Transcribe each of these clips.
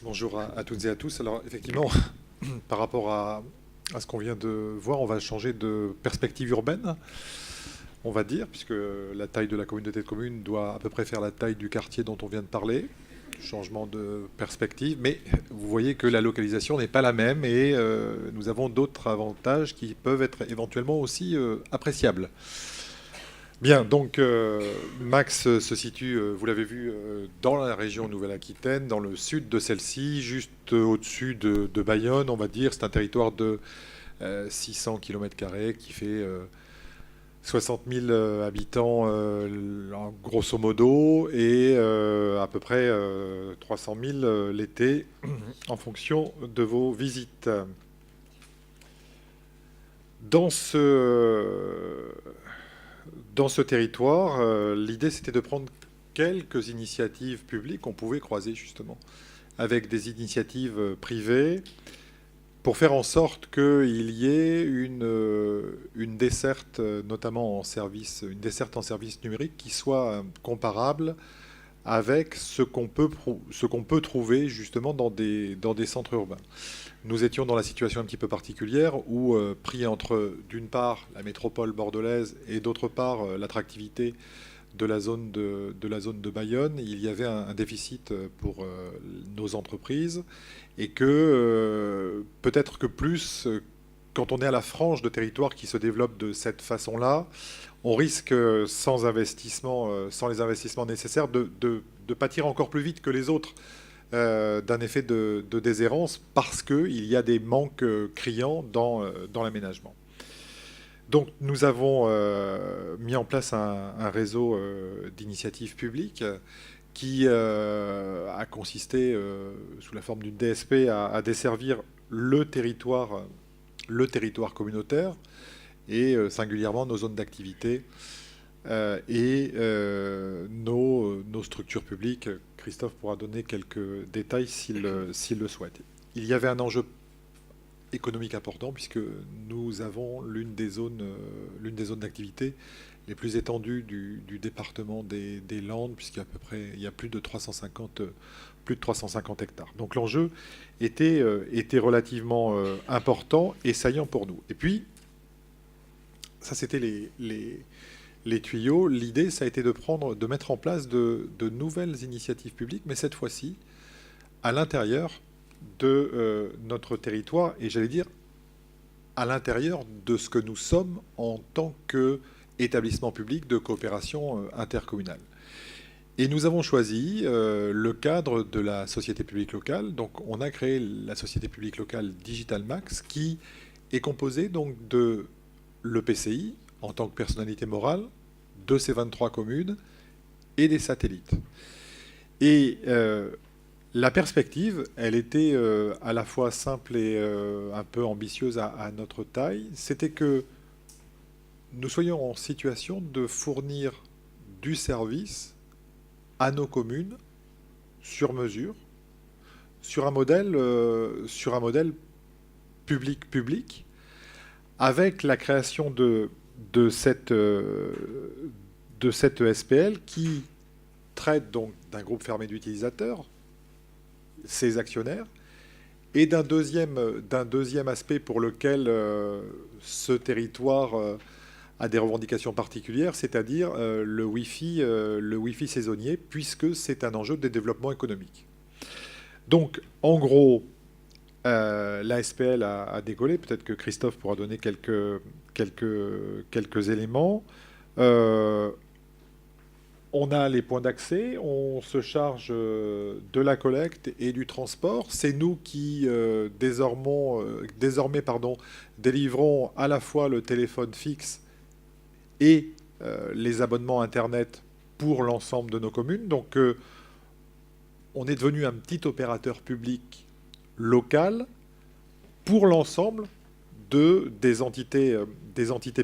Bonjour à toutes et à tous. Alors effectivement, par rapport à ce qu'on vient de voir, on va changer de perspective urbaine, on va dire, puisque la taille de la communauté de communes doit à peu près faire la taille du quartier dont on vient de parler. Changement de perspective, mais vous voyez que la localisation n'est pas la même et nous avons d'autres avantages qui peuvent être éventuellement aussi appréciables. Bien, donc Max se situe, vous l'avez vu, dans la région Nouvelle-Aquitaine, dans le sud de celle-ci, juste au-dessus de Bayonne, on va dire. C'est un territoire de 600 km² qui fait 60 000 habitants, grosso modo, et à peu près 300 000 l'été, en fonction de vos visites. Dans ce, dans ce territoire, l'idée c'était de prendre quelques initiatives publiques qu'on pouvait croiser justement avec des initiatives privées pour faire en sorte qu'il y ait une desserte, notamment en service, une desserte en service numérique qui soit comparable avec ce qu'on peut trouver justement dans des centres urbains. Nous étions dans la situation un petit peu particulière où, pris entre, d'une part, la métropole bordelaise et d'autre part, l'attractivité de la zone de Bayonne, il y avait un déficit pour nos entreprises et que peut-être que plus, quand on est à la frange de territoire qui se développe de cette façon-là, on risque, sans investissement, sans les investissements nécessaires, de pâtir encore plus vite que les autres d'un effet de déshérence parce qu'il y a des manques criants dans l'aménagement. Donc nous avons mis en place un réseau d'initiatives publiques qui a consisté, sous la forme d'une DSP, à desservir le territoire communautaire et singulièrement nos zones d'activité et nos structures publiques. Christophe pourra donner quelques détails s'il le souhaite. Il y avait un enjeu économique important puisque nous avons l'une des zones d'activité les plus étendues du département des Landes, puisqu'il y a à peu près il y a plus de 350 hectares. Donc l'enjeu était relativement important et saillant pour nous. Et puis, ça c'était les tuyaux. L'idée, ça a été de mettre en place de nouvelles initiatives publiques, mais cette fois-ci, à l'intérieur de notre territoire, et j'allais dire à l'intérieur de ce que nous sommes en tant qu'établissement public de coopération intercommunale. Et nous avons choisi le cadre de la société publique locale. Donc on a créé la société publique locale Digital Max, qui est composée donc de l'EPCI en tant que personnalité morale, de ces 23 communes et des satellites. Et la perspective, elle était à la fois simple et un peu ambitieuse à notre taille. C'était que nous soyons en situation de fournir du service à nos communes sur mesure, sur un modèle public-public, avec la création de cette SPL qui traite donc d'un groupe fermé d'utilisateurs, ses actionnaires, et d'un deuxième aspect pour lequel ce territoire a des revendications particulières, c'est-à-dire le Wi-Fi saisonnier, puisque c'est un enjeu de développement économique. Donc, en gros, la SPL a décollé. Peut-être que Christophe pourra donner quelques éléments. On a les points d'accès, on se charge de la collecte et du transport. C'est nous qui, désormais, délivrons à la fois le téléphone fixe et les abonnements Internet pour l'ensemble de nos communes. Donc, on est devenu un petit opérateur public local pour l'ensemble des entités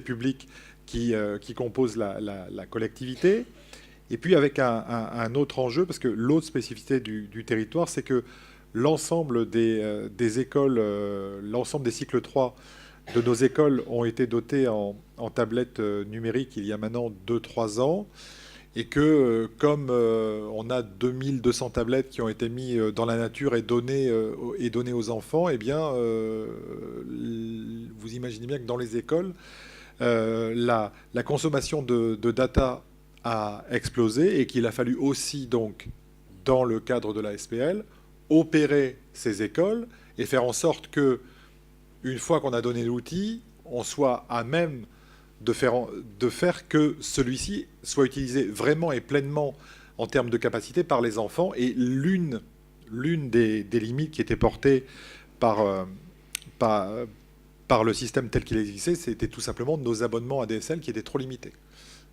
publiques qui composent la collectivité. Et puis avec un autre enjeu, parce que l'autre spécificité du territoire, c'est que l'ensemble des écoles, l'ensemble des cycles 3 de nos écoles ont été dotés en tablettes numériques il y a maintenant 2-3 ans. et que comme on a 2200 tablettes qui ont été mises dans la nature et données aux enfants, eh bien, vous imaginez bien que dans les écoles, la consommation de data a explosé et qu'il a fallu aussi, donc, dans le cadre de la SPL, opérer ces écoles et faire en sorte que, une fois qu'on a donné l'outil, on soit à même de faire que celui-ci soit utilisé vraiment et pleinement en termes de capacité par les enfants. Et l'une des limites qui était portée par le système tel qu'il existait, c'était tout simplement nos abonnements ADSL qui étaient trop limités.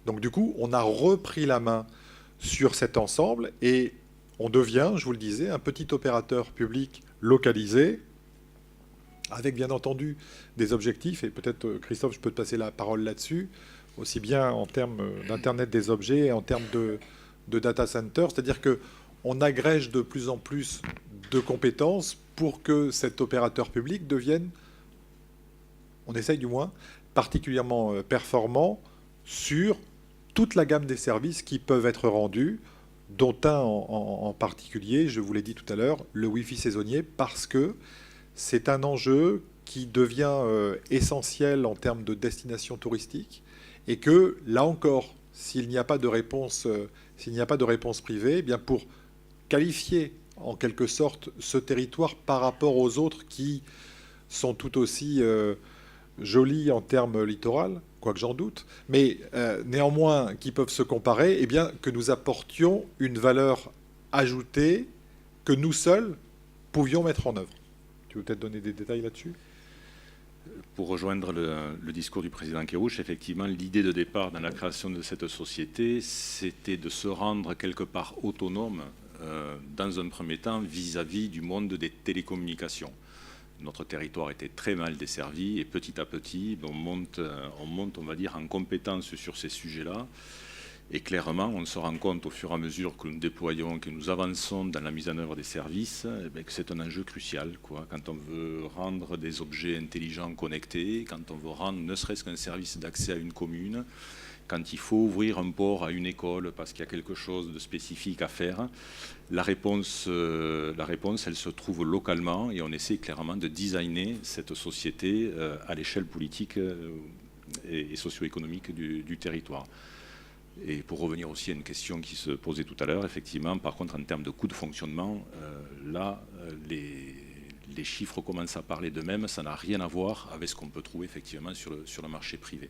Donc du coup, on a repris la main sur cet ensemble et on devient, je vous le disais, un petit opérateur public localisé, avec bien entendu des objectifs, et peut-être Christophe, je peux te passer la parole là-dessus, aussi bien en termes d'Internet des objets et en termes de data center, c'est-à-dire qu'on agrège de plus en plus de compétences pour que cet opérateur public devienne, on essaye du moins, particulièrement performant sur toute la gamme des services qui peuvent être rendus, dont un en particulier, je vous l'ai dit tout à l'heure, le Wi-Fi saisonnier, parce que c'est un enjeu qui devient essentiel en termes de destination touristique et que, là encore, s'il n'y a pas de réponse, privée, eh bien pour qualifier en quelque sorte ce territoire par rapport aux autres qui sont tout aussi jolis en termes littoral, quoique j'en doute, mais néanmoins qui peuvent se comparer, eh bien que nous apportions une valeur ajoutée que nous seuls pouvions mettre en œuvre. Tu veux peut-être donner des détails là-dessus ? Pour rejoindre le discours du président Kerrouche, effectivement, l'idée de départ dans la création de cette société, c'était de se rendre quelque part autonome dans un premier temps vis-à-vis du monde des télécommunications. Notre territoire était très mal desservi et petit à petit, on monte, on va dire, en compétence sur ces sujets-là. Et clairement, on se rend compte au fur et à mesure que nous déployons, que nous avançons dans la mise en œuvre des services, que c'est un enjeu crucial, quoi. Quand on veut rendre des objets intelligents connectés, quand on veut rendre ne serait-ce qu'un service d'accès à une commune, quand il faut ouvrir un port à une école parce qu'il y a quelque chose de spécifique à faire, la réponse, elle se trouve localement et on essaie clairement de designer cette société à l'échelle politique et socio-économique du territoire. Et pour revenir aussi à une question qui se posait tout à l'heure, effectivement, par contre, en termes de coûts de fonctionnement, là, les chiffres commencent à parler d'eux-mêmes. Ça n'a rien à voir avec ce qu'on peut trouver effectivement sur le marché privé.